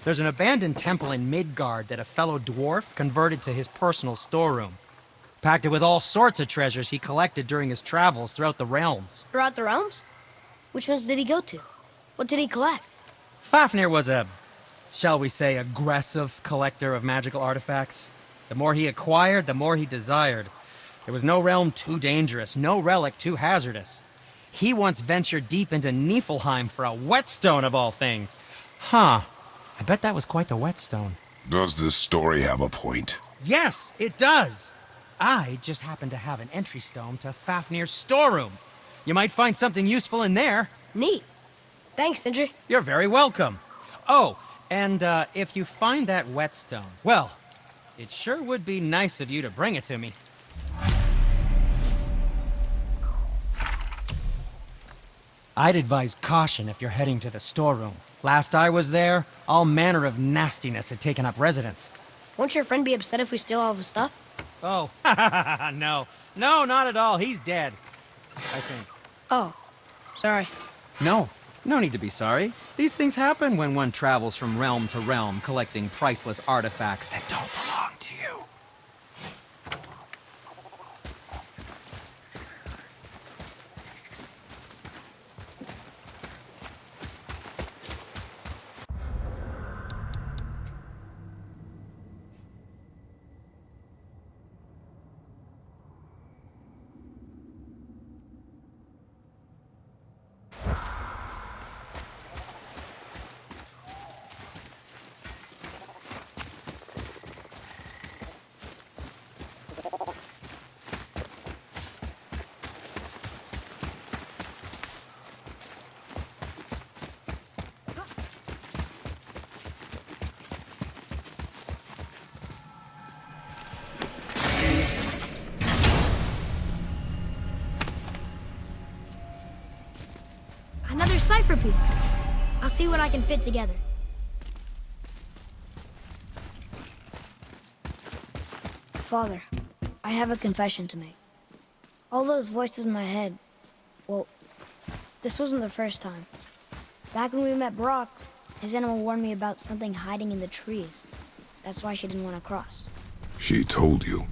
There's an abandoned temple in Midgard that a fellow dwarf converted to his personal storeroom. Packed it with all sorts of treasures he collected during his travels throughout the realms. Throughout the realms? Which ones did he go to? What did he collect? Fafnir was a, shall we say, aggressive collector of magical artifacts. The more he acquired, the more he desired. There was no realm too dangerous, no relic too hazardous. He once ventured deep into Niflheim for a whetstone of all things. Huh. I bet that was quite the whetstone. Does this story have a point? Yes, it does. I just happen to have an entry stone to Fafnir's storeroom. You might find something useful in there. Neat. Thanks, Sindri. You're very welcome. Oh, and if you find that whetstone, well, it sure would be nice of you to bring it to me. I'd advise caution if you're heading to the storeroom. Last I was there, all manner of nastiness had taken up residence. Won't your friend be upset if we steal all of his stuff? Oh, no. No, not at all. He's dead, I think. Oh, sorry. No need to be sorry. These things happen when one travels from realm to realm, collecting priceless artifacts that don't belong to you. Another cipher piece. I'll see what I can fit together. Father, I have a confession to make. All those voices in my head, well, this wasn't the first time. Back when we met Brock, his animal warned me about something hiding in the trees. That's why she didn't want to cross. She told you.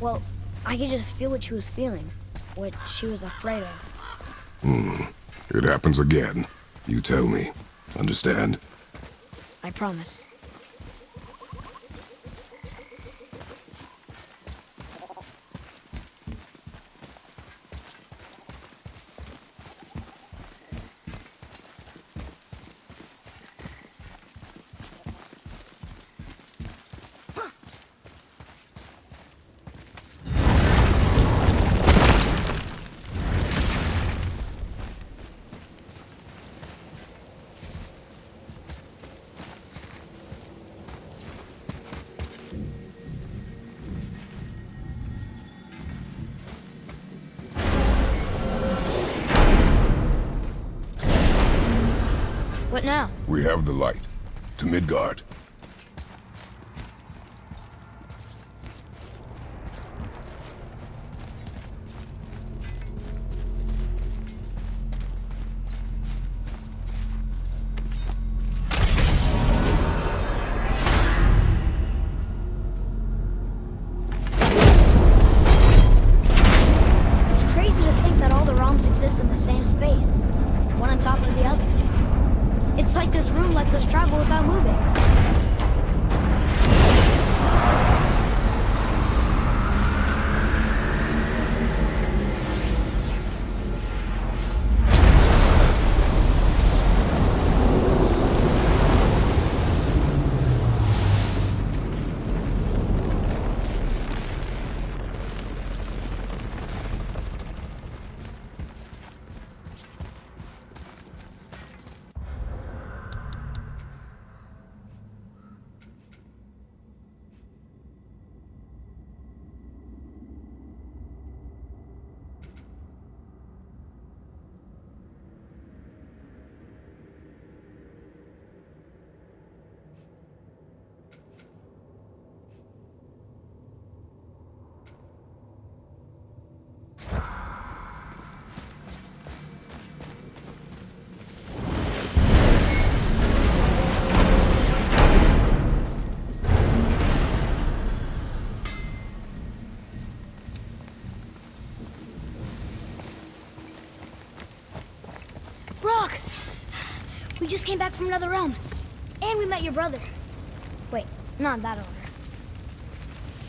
Well, I could just feel what she was feeling, what she was afraid of. It happens again. You tell me. Understand? I promise. What now? We have the light. To Midgard. It's crazy to think that all the realms exist in the same space, one on top of the other. It's like this room lets us travel without moving. We just came back from another realm. And we met your brother. Wait, not in that order.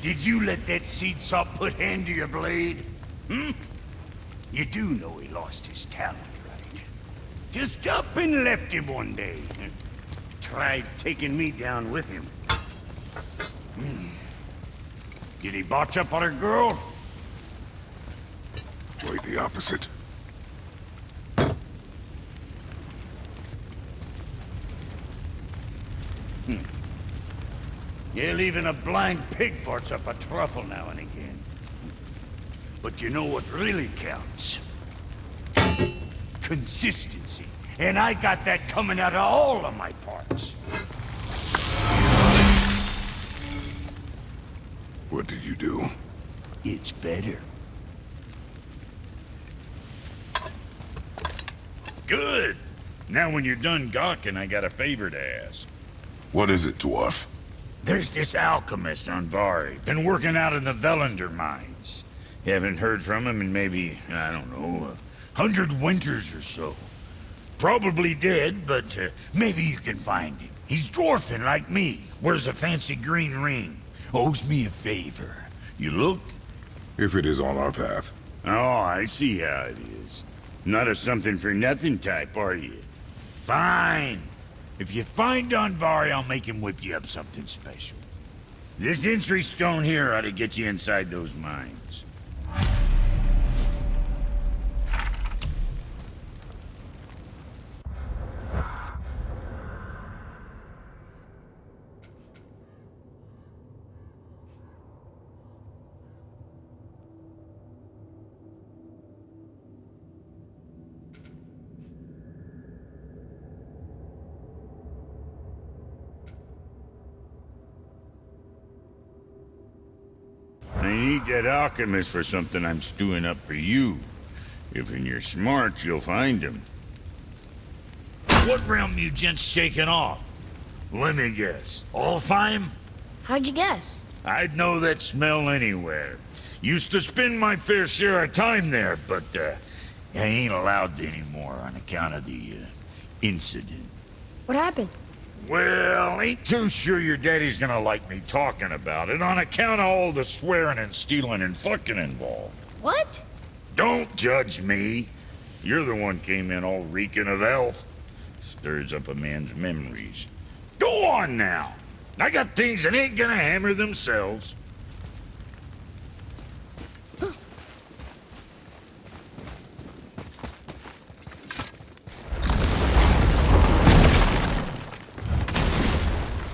Did you let that seed saw put hand to your blade? Hmm? You do know he lost his talent, right? Just up and left him one day. Tried taking me down with him. Did he botch up on her girl? Quite the opposite. Yeah, leaving a blind pig farts up a truffle now and again. But you know what really counts? Consistency. And I got that coming out of all of my parts. What did you do? It's better. Good. Now when you're done gawking, I got a favor to ask. What is it, dwarf? There's this alchemist on Vari. Been working out in the Velander mines. Haven't heard from him in maybe, I don't know, 100 winters or so. Probably dead, but maybe you can find him. He's dwarfing like me. Wears a fancy green ring. Owes me a favor. You look? If it is on our path. Oh, I see how it is. Not a something-for-nothing type, are you? Fine. If you find Donvari, I'll make him whip you up something special. This entry stone here ought to get you inside those mines. I need that alchemist for something I'm stewing up for you. If you're smart, you'll find him. What realm you gents shaking off? Let me guess. Alfheim? How'd you guess? I'd know that smell anywhere. Used to spend my fair share of time there, but I ain't allowed anymore on account of the incident. What happened? Well, ain't too sure your daddy's gonna like me talking about it on account of all the swearing and stealing and fucking involved. What? Don't judge me. You're the one came in all reeking of elf. Stirs up a man's memories. Go on now. I got things that ain't gonna hammer themselves.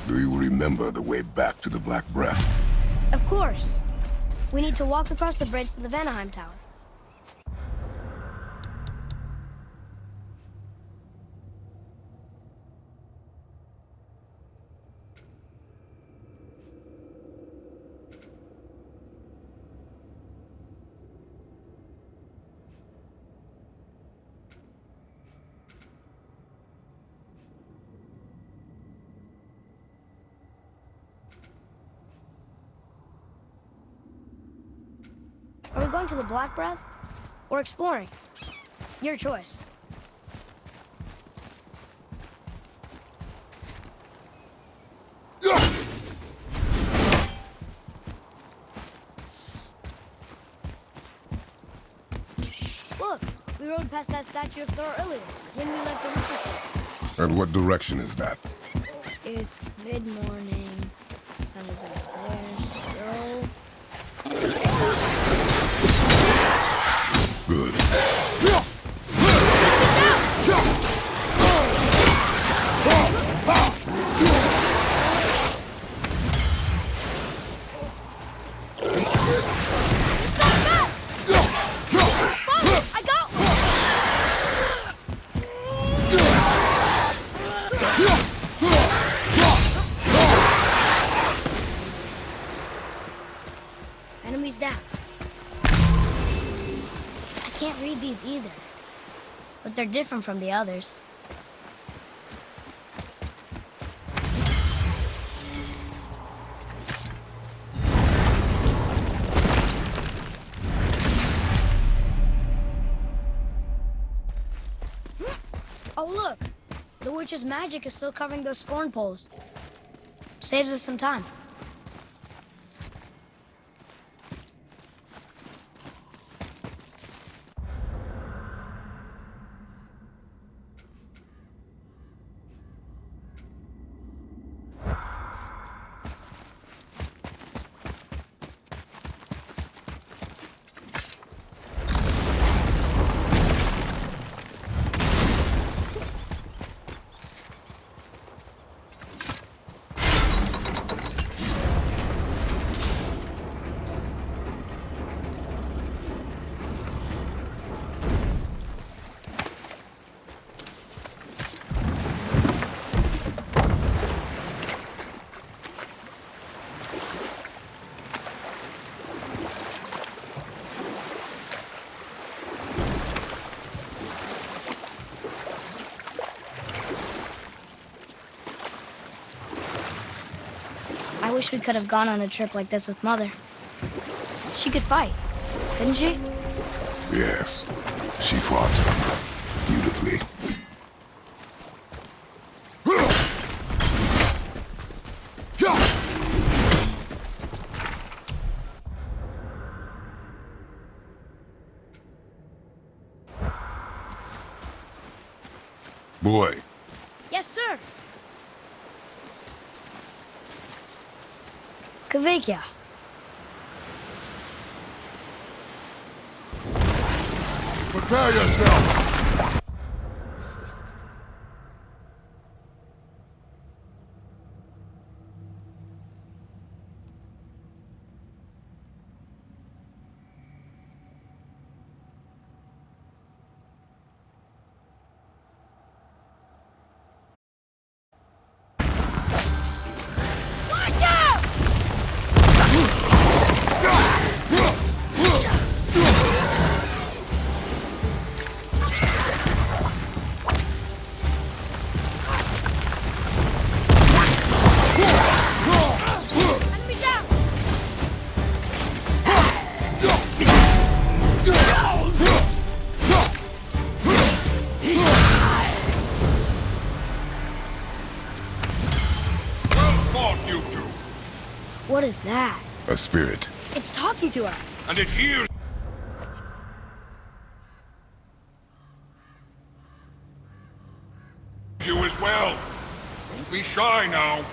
Do you remember the way back to the Black Breath? Of course. We need to walk across the bridge to the Vanaheim Tower. Are we going to the Black Breath? Or exploring? Your choice. Look, we rode past that statue of Thor earlier, when we left the Winchester. And what direction is that? It's mid-morning, sun is over there, so... Good. I got one! Enemies down. I can't read these either, but they're different from the others. Oh, look! The witch's magic is still covering those scorn poles. Saves us some time. I wish we could have gone on a trip like this with Mother. She could fight, couldn't she? Yes, she fought beautifully. Boy, Yes, sir. Kveikja. prepare yourself! What is that? A spirit. It's talking to us. And it hears... you as well. Don't be shy now.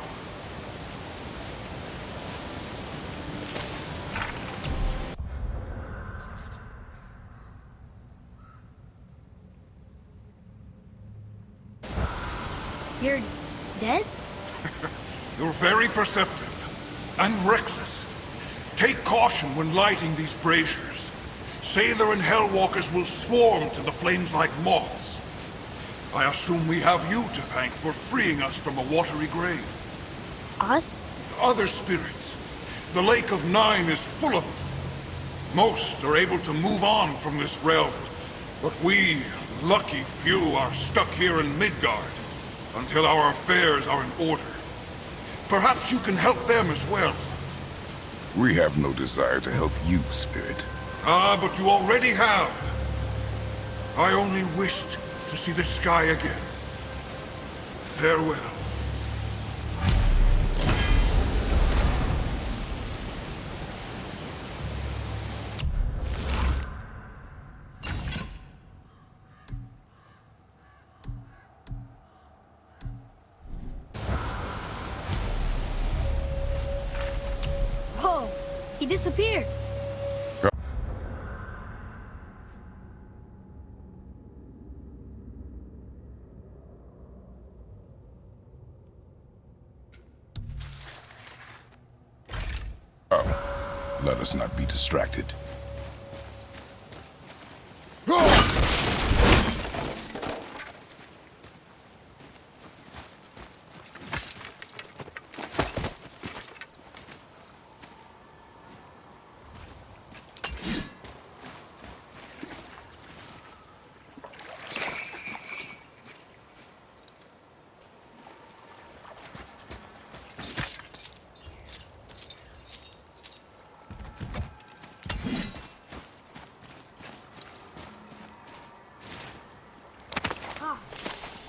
You're dead? You're very perceptive and reckless. Take caution when lighting these braziers. Sather and Hellwalkers will swarm to the flames like moths. I assume we have you to thank for freeing us from a watery grave. Us? Other spirits. The Lake of Nine is full of them. Most are able to move on from this realm, but we, lucky few, are stuck here in Midgard until our affairs are in order. Perhaps you can help them as well. We have no desire to help you, Spirit. Ah, but you already have. I only wished to see the sky again. Farewell. Whoa! He disappeared. Let us not be distracted.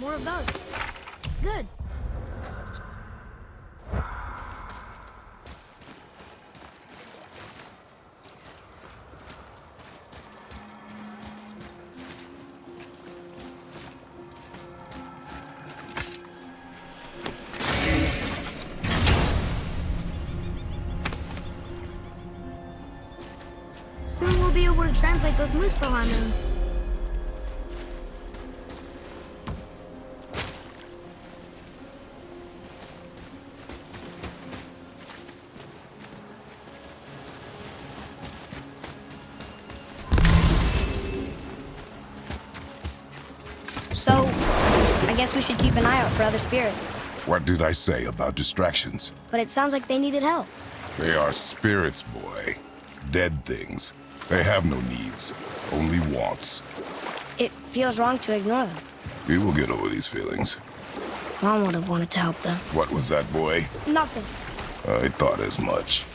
More of those. Good. Soon we'll be able to translate those Muspelheim runes. So, I guess we should keep an eye out for other spirits. What did I say about distractions? But it sounds like they needed help. They are spirits, boy. Dead things. They have no needs, only wants. It feels wrong to ignore them. We will get over these feelings. Mom would have wanted to help them. What was that, boy? Nothing. I thought as much.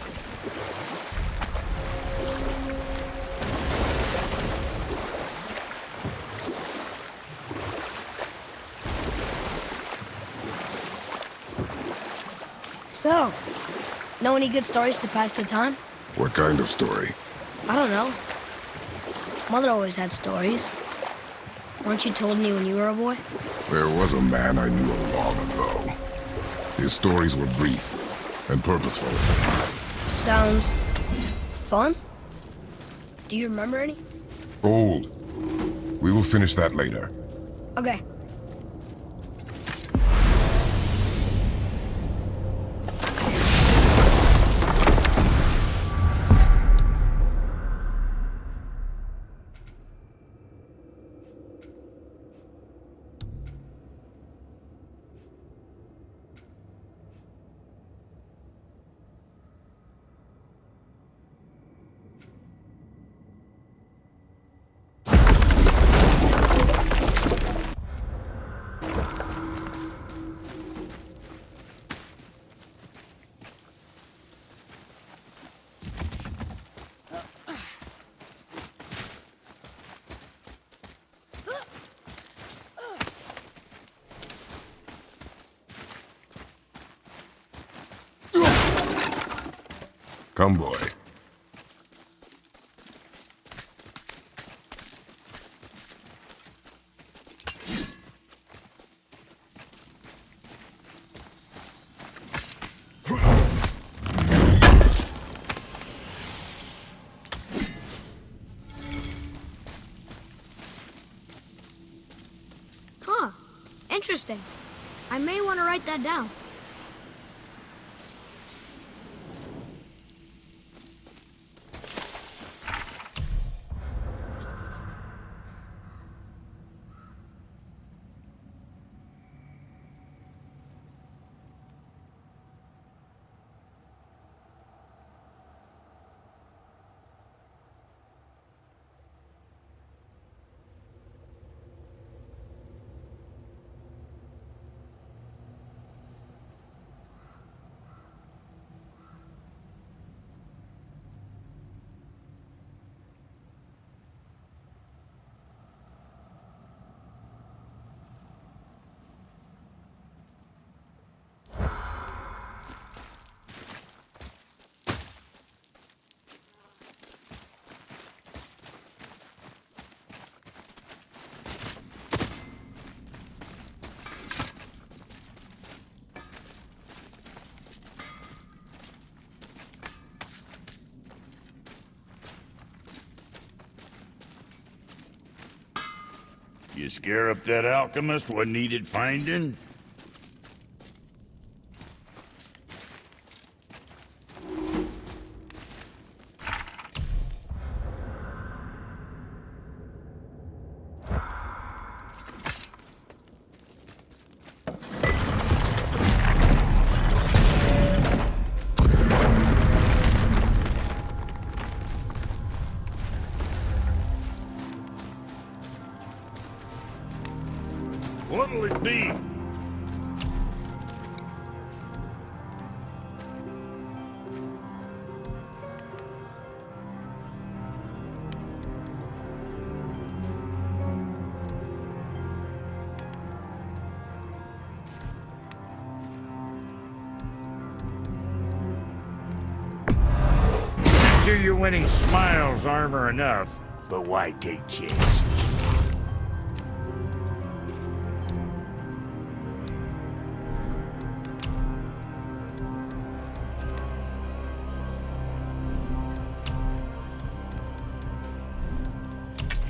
So, know any good stories to pass the time? What kind of story? I don't know. Mother always had stories. Weren't you told me when you were a boy? There was a man I knew long ago. His stories were brief and purposeful. Sounds fun. Do you remember any? Old. We will finish that later. Okay. Come, boy. Huh. Interesting. I may want to write that down. You scare up that alchemist what needed finding? What'll it be? sure you're winning Smiles' armor enough, but why take chances?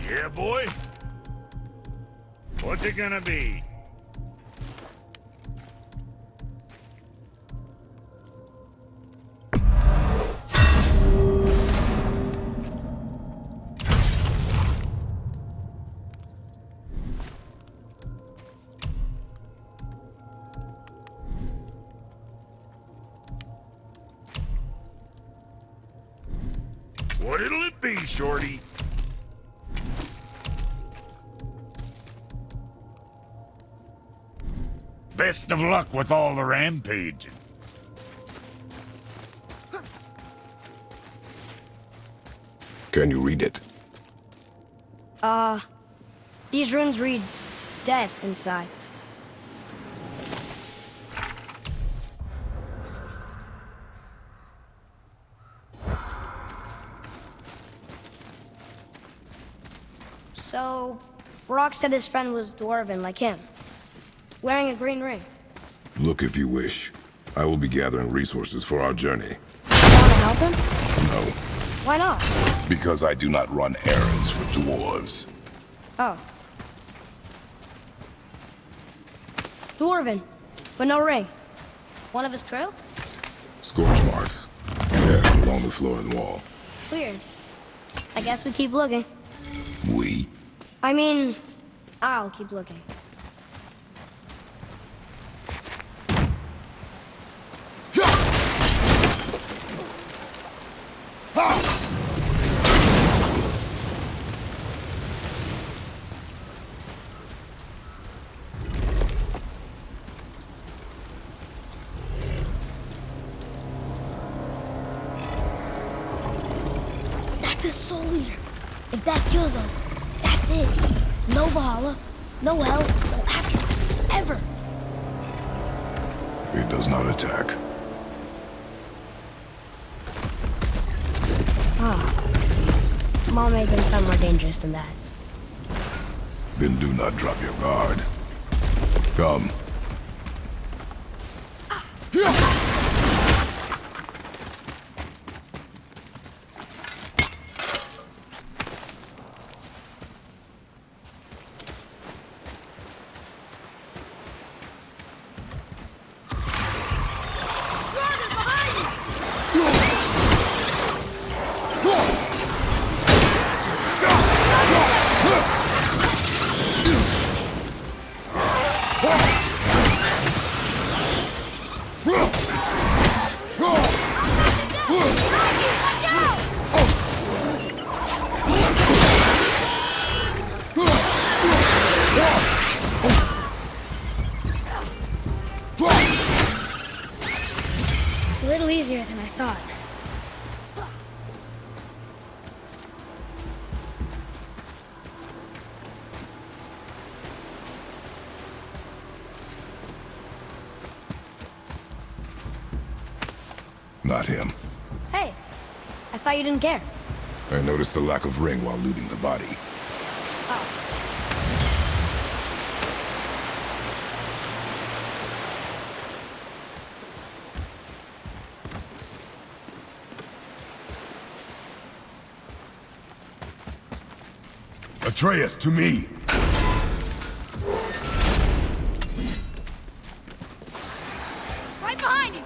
Yeah, boy? What's it gonna be? What'll it be, Shorty? Best of luck with all the rampaging. Can you read it? These runes read death inside. So, Brock said his friend was dwarven like him, wearing a green ring. Look if you wish. I will be gathering resources for our journey. Want to help him? No, Why not? because I do not run errands for dwarves. Oh. Dwarven, but no ring. One of his crew? Scorch marks. There, along the floor and wall. Weird. I guess we keep looking. We? I mean, I'll keep looking. That's a soul eater. If that kills us, that's it. No Valhalla, no hell, no afterlife, ever. It does not attack. Mom made them sound more dangerous than that. Then do not drop your guard. Come. A little easier than I thought. Not him. Hey, I thought you didn't care. I noticed the lack of ring while looting the body. Atreus, to me! Right behind you!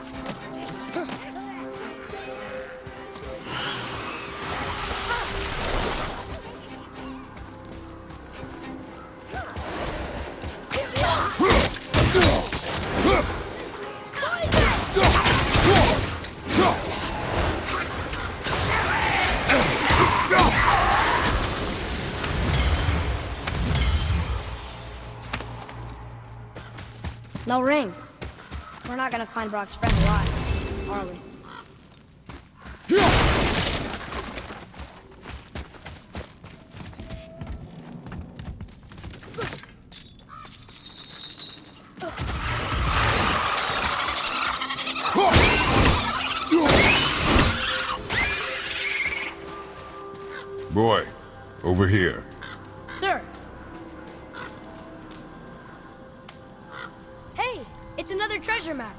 No ring. We're not gonna find Brock's friend alive, are we? Boy, over here. Sir. Hey, it's another treasure map.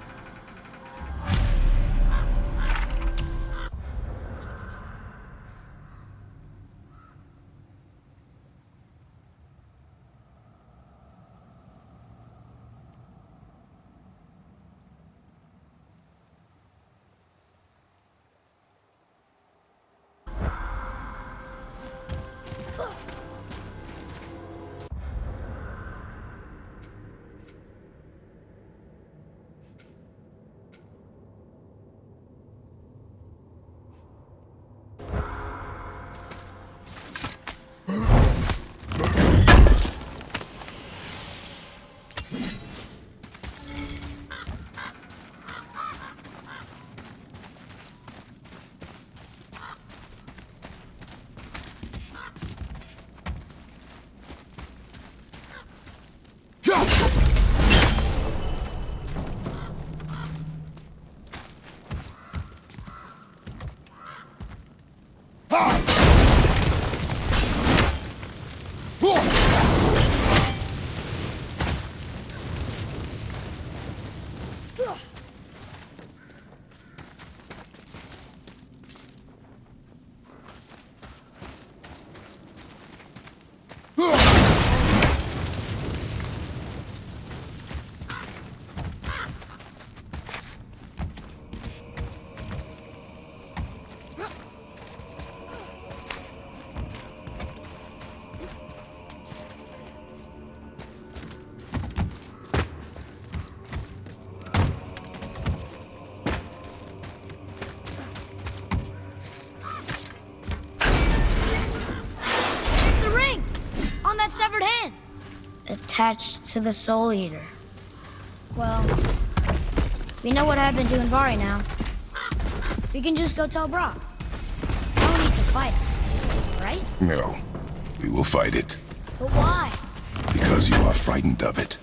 Severed hand. Attached to the Soul Eater. Well, we know what happened to Anvari now. We can just go tell Brock. No need to fight it, right? No, we will fight it. But why? Because you are frightened of it.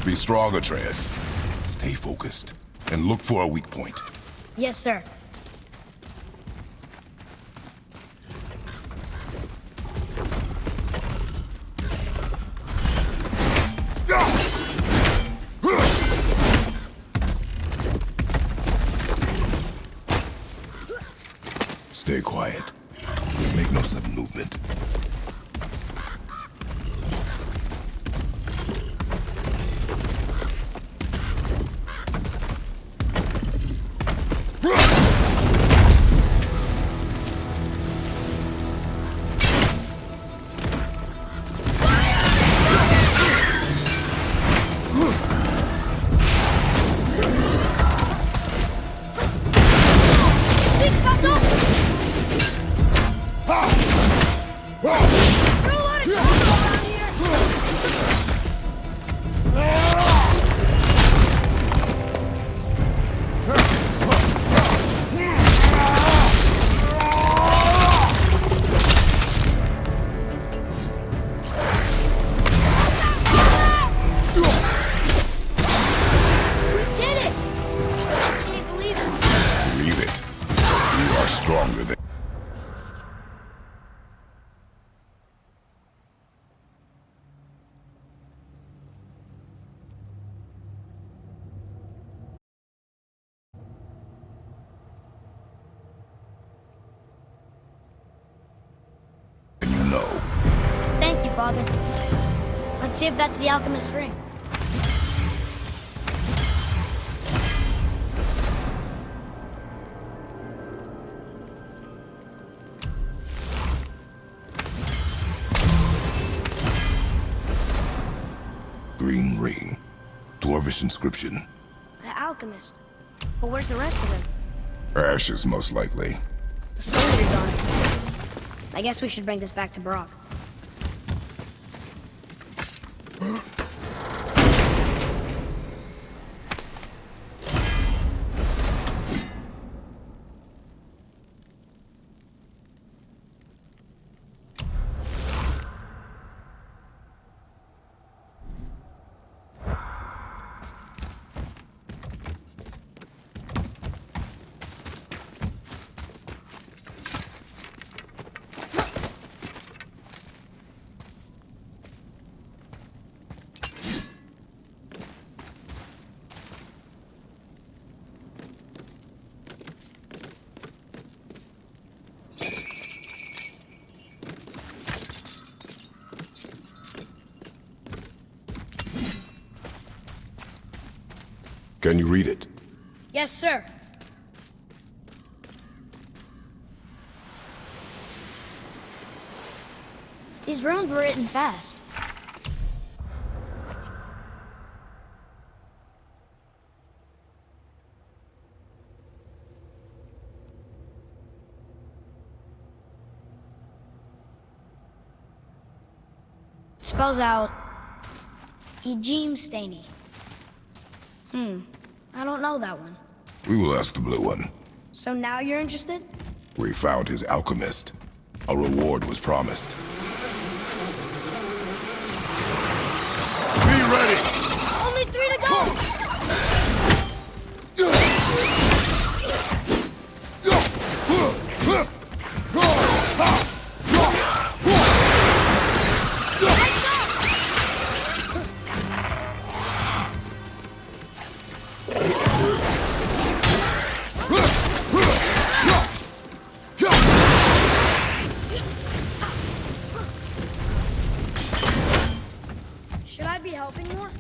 Be strong, Atreus. Stay focused, and look for a weak point. Yes, sir. Stay quiet. Make no sudden movement. a lot of trouble around here. We did it! I can't believe it. Believe it. We are stronger than... You know. Thank you, Father. Let's see if that's the alchemist ring. Green ring. Dwarvish inscription. The alchemist. But where's the rest of him? Ashes, most likely. The soldier gone. I guess we should bring this back to Brock. Can you read it? Yes, sir. These runes were written fast. It spells out Ejim Staney. I don't know that one. We will ask the blue one. So now you're interested? We found his alchemist. A reward was promised. Be ready! Only 3 to go! Should I be helping more?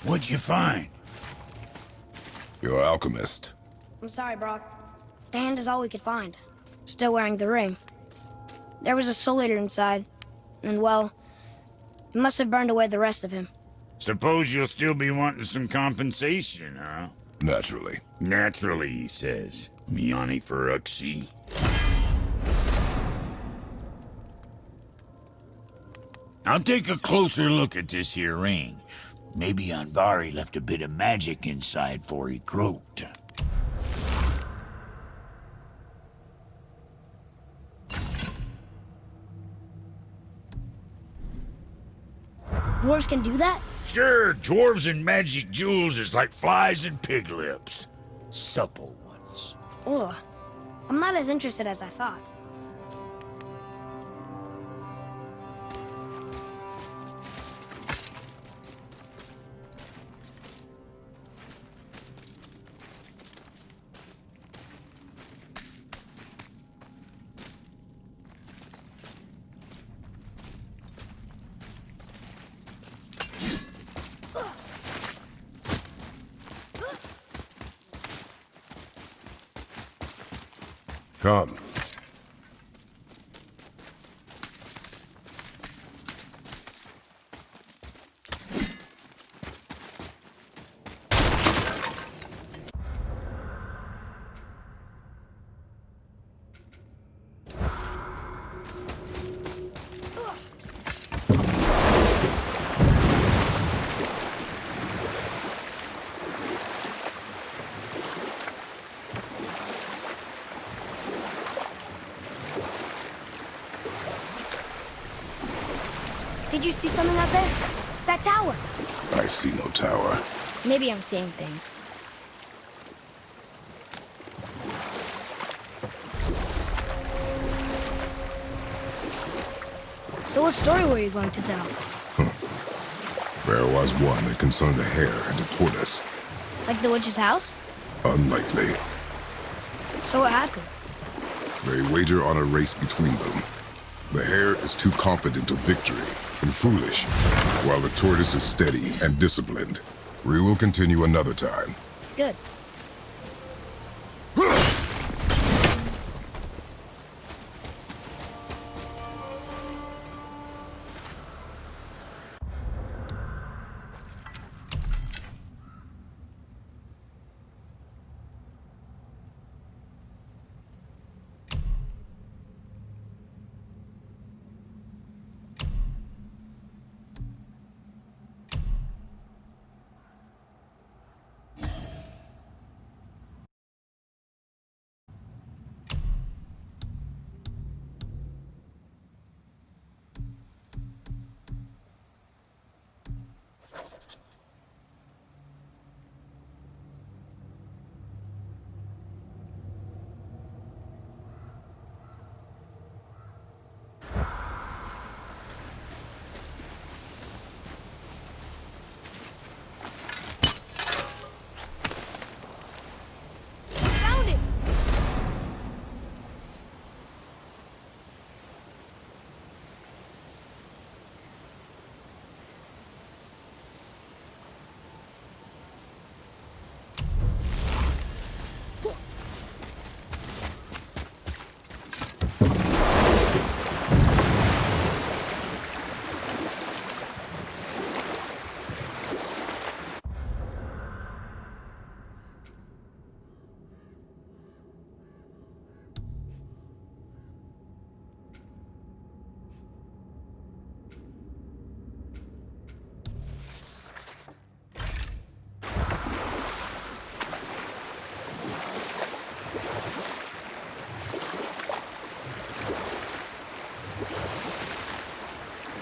What'd you find? You're an alchemist. I'm sorry, Brock. The hand is all we could find. Still wearing the ring. There was a soul eater inside, and well, it must have burned away the rest of him. Suppose you'll still be wanting some compensation, huh? Naturally. Naturally, he says. Miani Feruxi. I'll take a closer look at this here ring. Maybe Anvari left a bit of magic inside before he croaked. Dwarves can do that? Sure, dwarves and magic jewels is like flies and pig lips. Supple ones. Ugh. I'm not as interested as I thought. Come. Did you see something out there? That tower. I see no tower. Maybe I'm seeing things. So what story were you going to tell? There was one that concerned a hare and a tortoise. Like the witch's house? Unlikely. So what happens? They wager on a race between them. The hare is too confident of victory and foolish, while the tortoise is steady and disciplined. We will continue another time. Good. Found it!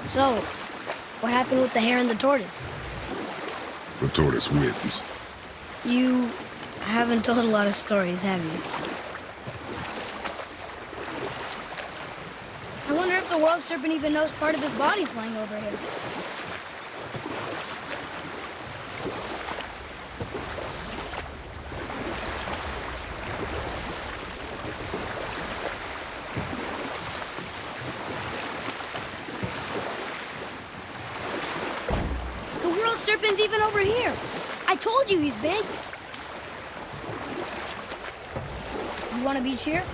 So, what happened with the hare and the tortoise? The tortoise wins. You haven't told a lot of stories, have you? I wonder if the world serpent even knows part of his body's lying over here. serpent's even over here. I told you he's big. You want to beach here?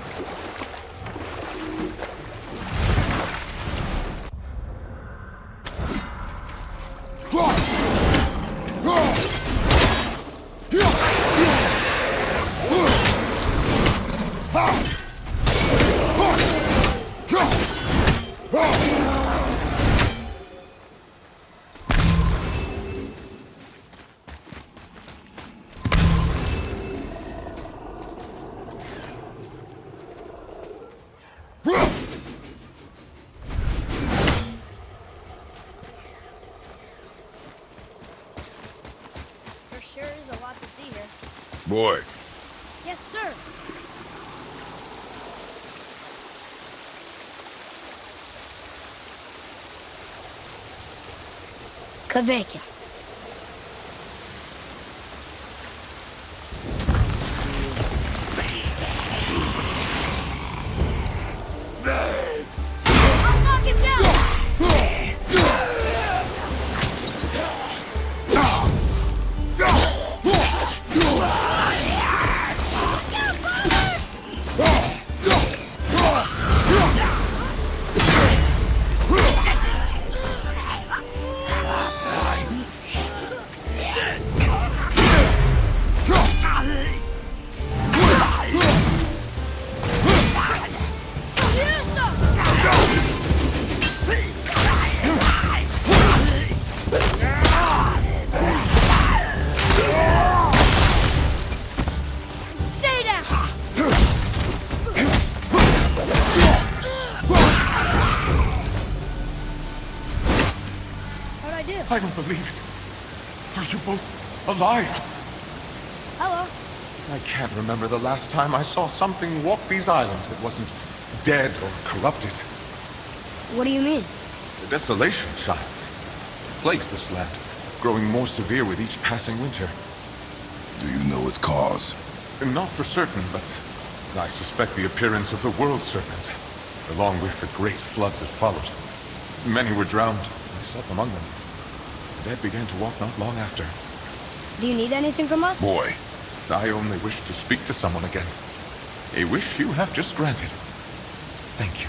There sure is a lot to see here. Boy, Yes, sir. Kveikja. I'll knock him down! Stay down! How'd I do? I don't believe it. Are you both alive? Hello. I can't remember the last time I saw something walk these islands that wasn't dead or corrupted. What do you mean? The desolation, child. Plagues this land, growing more severe with each passing winter. do you know its cause? Not for certain, but I suspect the appearance of the World Serpent, along with the great flood that followed. Many were drowned, myself among them. The dead began to walk not long after. Do you need anything from us? Boy, I only wish to speak to someone again. A wish you have just granted. Thank you.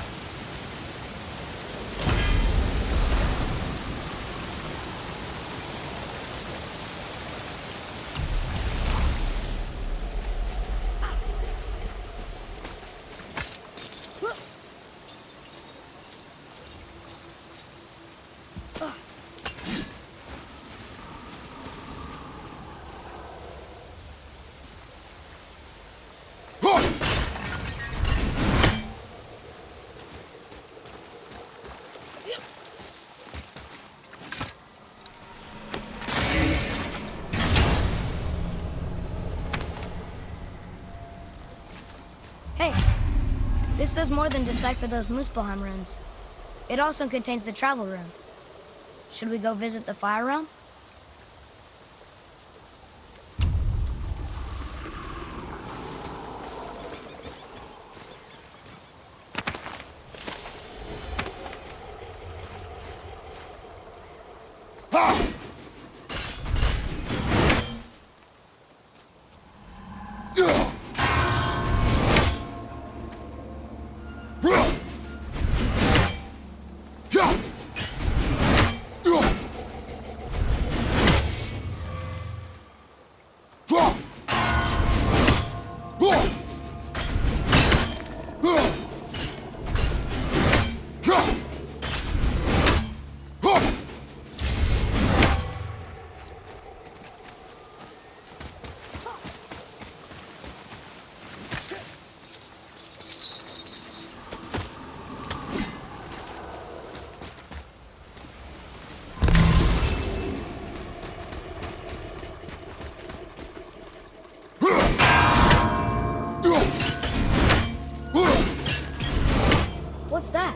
Hey, this does more than decipher those Muspelheim runes. It also contains the travel rune. Should we go visit the Fire Realm? What's that?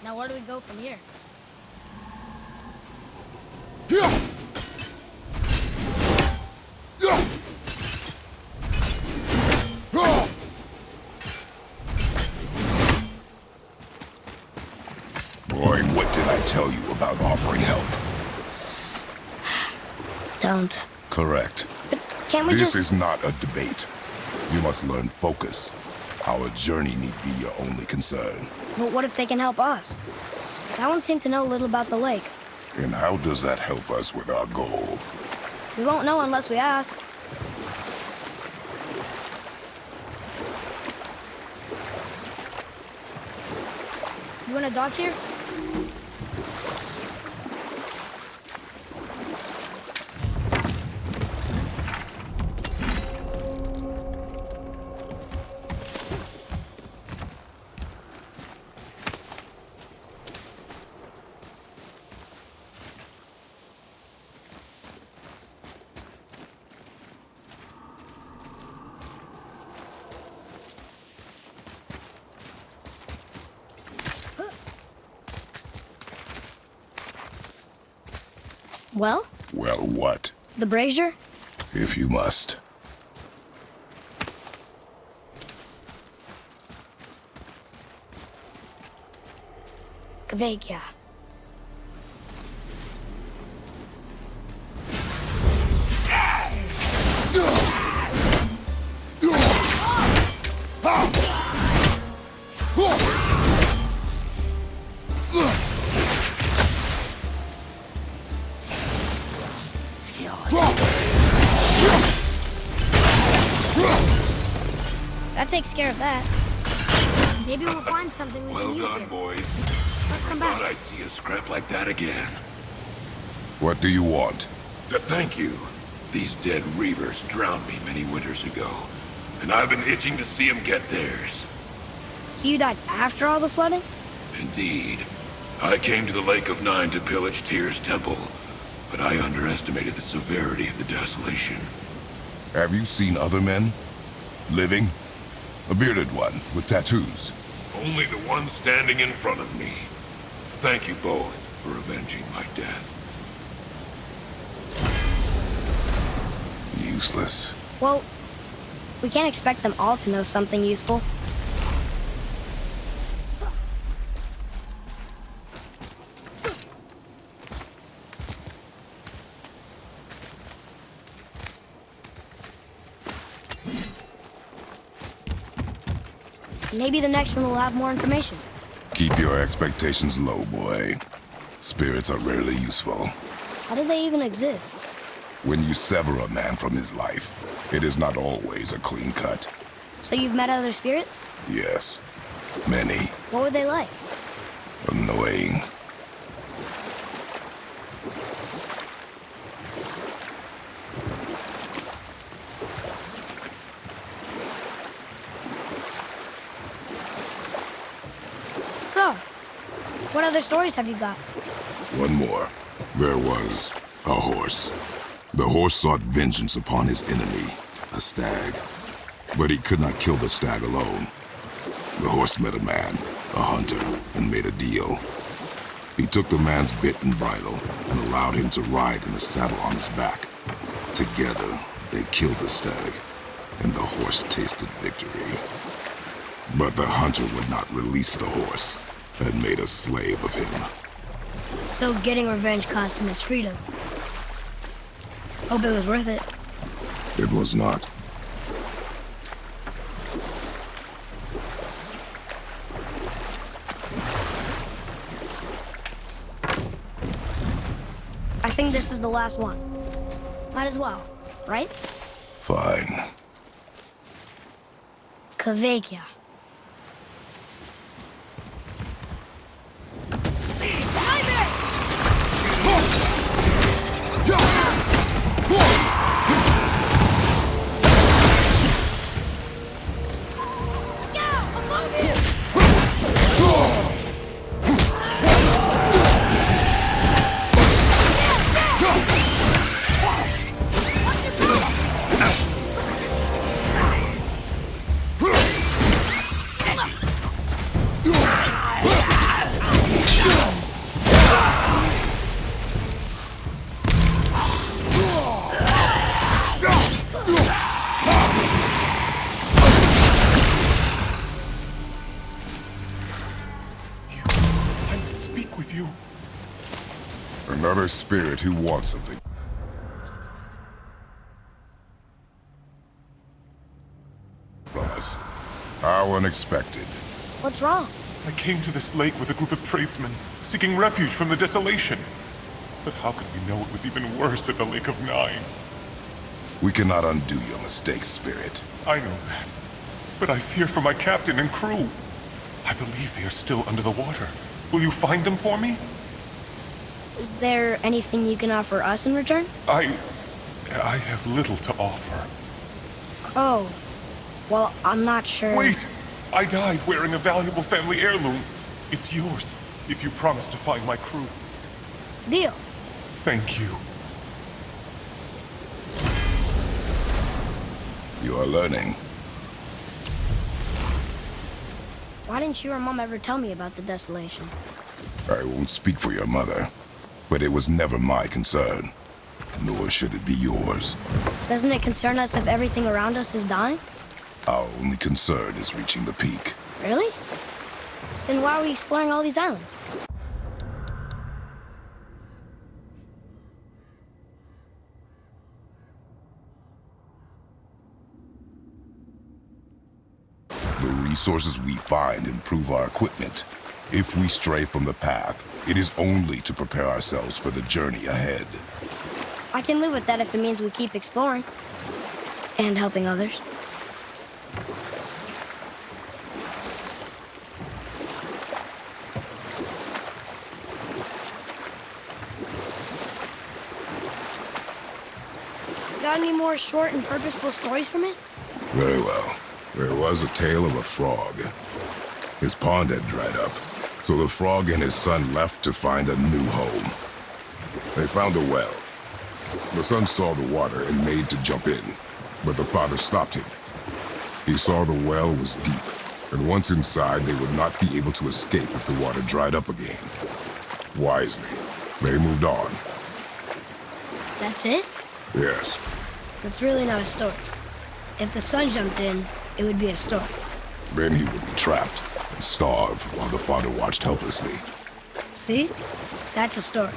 Now where do we go from here? Boy, what did I tell you about offering help? Don't. Correct. But can't we This just... is not a debate. You must learn focus. Our journey need be your only concern. But what if they can help us? That one seemed to know a little about the lake. And how does that help us with our goal? We won't know unless we ask. You wanna dock here? Well, Well, what? the brazier? If you must. Kveikja. That takes care of that. Maybe we'll find something we Well can use done, here. boys. Let's come Thought back. I'd see a scrap like that again. What do you want? To thank you. These dead reavers drowned me many winters ago, and I've been itching to see them get theirs. So you died after all the flooding? Indeed. I came to the Lake of Nine to pillage Tyr's temple, but I underestimated the severity of the desolation. Have you seen other men? Living? A bearded one with tattoos. Only the one standing in front of me. Thank you both for avenging my death. Useless. Well, we can't expect them all to know something useful. Maybe the next one will have more information. Keep your expectations low, boy. Spirits are rarely useful. How do they even exist? When you sever a man from his life, it is not always a clean cut. So you've met other spirits? Yes. Many. What were they like? Annoying. So, what other stories have you got? One more. There was a horse. The horse sought vengeance upon his enemy, a stag. But he could not kill the stag alone. The horse met a man, a hunter, and made a deal. He took the man's bit and bridle and allowed him to ride in a saddle on his back. Together, they killed the stag, and the horse tasted victory. But the hunter would not release the horse and made a slave of him. So getting revenge cost him his freedom. Hope it was worth it. It was not. I think this is the last one. Might as well, right? Fine. Kveikja. work with you. Another spirit who wants something. From us. How unexpected. What's wrong? I came to this lake with a group of tradesmen, seeking refuge from the desolation. But how could we know it was even worse at the Lake of Nine? We cannot undo your mistakes, Spirit. I know that. But I fear for my captain and crew. I believe they are still under the water. Will you find them for me? Is there anything you can offer us in return? I have little to offer. Oh. Well, I'm not sure. Wait! I died wearing a valuable family heirloom. It's yours, if you promise to find my crew. Deal. Thank you. You are learning. Why didn't you or Mom ever tell me about the desolation? I won't speak for your mother, but it was never my concern. Nor should it be yours. Doesn't it concern us if everything around us is dying? Our only concern is reaching the peak. Really? Then why are we exploring all these islands? The resources we find improve our equipment. If we stray from the path, it is only to prepare ourselves for the journey ahead. I can live with that if it means we keep exploring. And helping others. Got any more short and purposeful stories from it? Very well. There was a tale of a frog. His pond had dried up, so the frog and his son left to find a new home. They found a well. The son saw the water and made to jump in, but the father stopped him. He saw the well was deep, and once inside they would not be able to escape if the water dried up again. Wisely, they moved on. That's it? Yes. That's really not a story. If the son jumped in, it would be a story. Then he would be trapped and starve while the father watched helplessly. See? That's a story.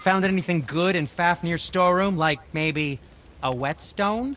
Found anything good in Fafnir's storeroom, like maybe a whetstone?